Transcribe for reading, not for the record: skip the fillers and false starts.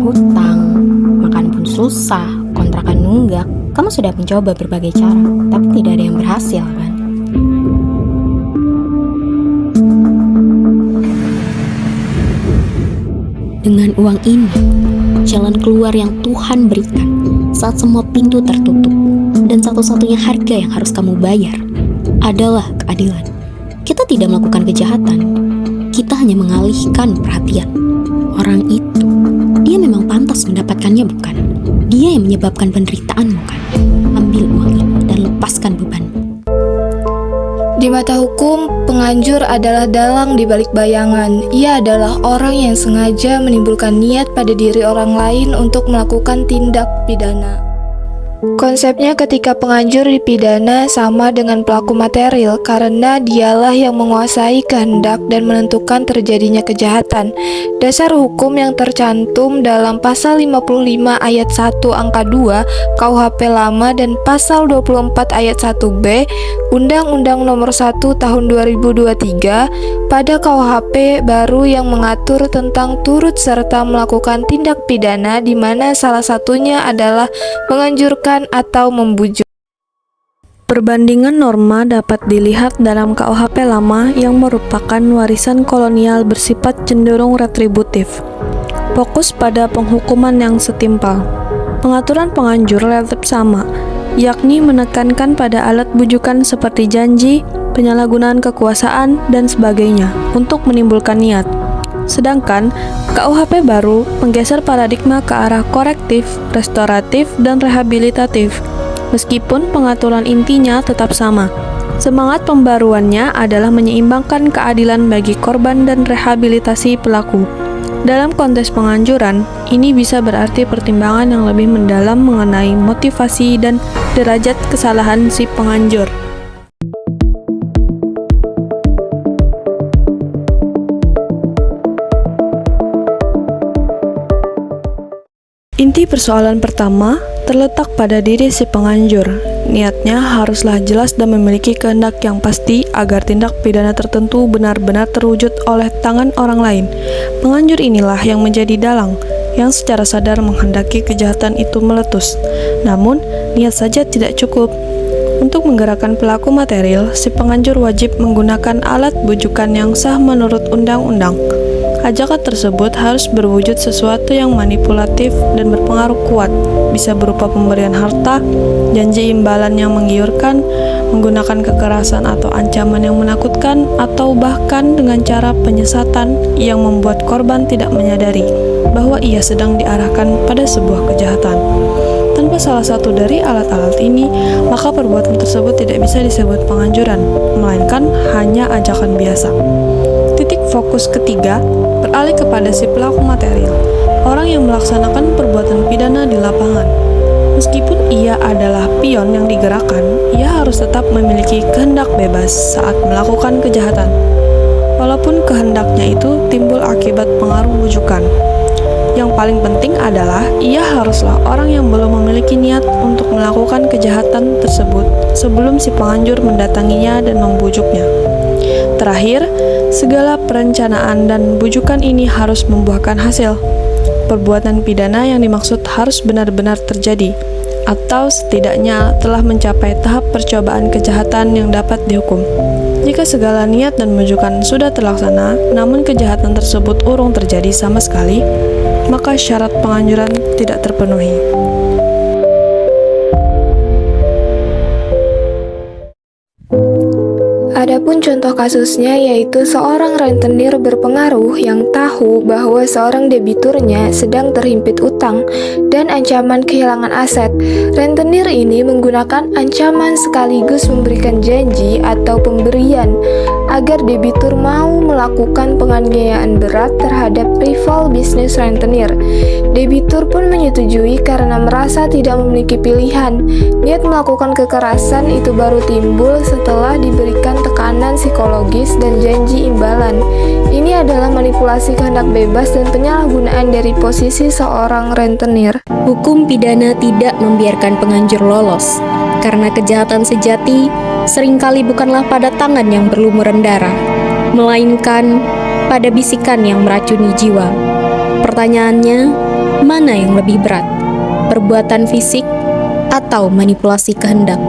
hutang, makan pun susah, kontrakan nunggak. Kamu sudah mencoba berbagai cara, tapi tidak ada yang berhasil kan? Dengan uang ini, jalan keluar yang Tuhan berikan saat semua pintu tertutup, dan satu-satunya harga yang harus kamu bayar adalah keadilan. Kita tidak melakukan kejahatan, kita hanya mengalihkan perhatian. Orang itu, dia memang pantas mendapatkannya bukan? Dia yang menyebabkan penderitaan bukan? Ambil uang ini dan lepaskan beban. Di mata hukum, penganjur adalah dalang di balik bayangan. Ia adalah orang yang sengaja menimbulkan niat pada diri orang lain untuk melakukan tindak pidana. Konsepnya ketika penganjur dipidana sama dengan pelaku material karena dialah yang menguasai kehendak dan menentukan terjadinya kejahatan. Dasar hukum yang tercantum dalam pasal 55 ayat 1 angka 2 KUHP lama dan pasal 24 ayat 1B Undang-Undang Nomor 1 Tahun 2023 pada KUHP baru yang mengatur tentang turut serta melakukan tindak pidana di mana salah satunya adalah menganjurkan atau membujuk. Perbandingan norma dapat dilihat dalam KUHP lama yang merupakan warisan kolonial bersifat cenderung retributif. Fokus pada penghukuman yang setimpal. Pengaturan penganjur relatif sama, yakni menekankan pada alat bujukan seperti janji, penyalahgunaan kekuasaan, dan sebagainya untuk menimbulkan niat. Sedangkan KUHP baru menggeser paradigma ke arah korektif, restoratif, dan rehabilitatif. Meskipun pengaturan intinya tetap sama, semangat pembaruannya adalah menyeimbangkan keadilan bagi korban dan rehabilitasi pelaku. Dalam konteks penganjuran, ini bisa berarti pertimbangan yang lebih mendalam mengenai motivasi dan derajat kesalahan si penganjur. Inti persoalan pertama terletak pada diri si penganjur. Niatnya haruslah jelas dan memiliki kehendak yang pasti agar tindak pidana tertentu benar-benar terwujud oleh tangan orang lain. Penganjur inilah yang menjadi dalang, yang secara sadar menghendaki kejahatan itu meletus. Namun, niat saja tidak cukup. Untuk menggerakkan pelaku material, si penganjur wajib menggunakan alat bujukan yang sah menurut undang-undang. Ajakan tersebut harus berwujud sesuatu yang manipulatif dan berpengaruh kuat, bisa berupa pemberian harta, janji imbalan yang menggiurkan, menggunakan kekerasan atau ancaman yang menakutkan, atau bahkan dengan cara penyesatan yang membuat korban tidak menyadari bahwa ia sedang diarahkan pada sebuah kejahatan. Tanpa salah satu dari alat-alat ini, maka perbuatan tersebut tidak bisa disebut penganjuran, melainkan hanya ajakan biasa. Titik fokus ketiga beralih kepada si pelaku material, orang yang melaksanakan perbuatan pidana di lapangan. Meskipun ia adalah pion yang digerakkan, ia harus tetap memiliki kehendak bebas saat melakukan kejahatan, walaupun kehendaknya itu timbul akibat pengaruh bujukan. Yang paling penting adalah ia haruslah orang yang belum memiliki niat untuk melakukan kejahatan tersebut sebelum si penganjur mendatanginya dan membujuknya. Terakhir, segala perencanaan dan bujukan ini harus membuahkan hasil. Perbuatan pidana yang dimaksud harus benar-benar terjadi, atau setidaknya telah mencapai tahap percobaan kejahatan yang dapat dihukum. Jika segala niat dan bujukan sudah terlaksana, namun kejahatan tersebut urung terjadi sama sekali, maka syarat penganjuran tidak terpenuhi. Adapun contoh kasusnya yaitu seorang rentenir berpengaruh yang tahu bahwa seorang debiturnya sedang terhimpit utang dan ancaman kehilangan aset. Rentenir ini menggunakan ancaman sekaligus memberikan janji atau pemberian agar debitur mau melakukan penganiayaan berat terhadap rival bisnis rentenir. Debitur pun menyetujui karena merasa tidak memiliki pilihan. Niat melakukan kekerasan itu baru timbul setelah diberikan tekanan psikologis dan janji imbalan. Ini adalah manipulasi kehendak bebas dan penyalahgunaan dari posisi seorang rentenir. Hukum pidana tidak membiarkan penganjur lolos, karena kejahatan sejati seringkali bukanlah pada tangan yang berlumuran darah, melainkan pada bisikan yang meracuni jiwa. Pertanyaannya, Mana yang lebih berat? Perbuatan fisik atau manipulasi kehendak?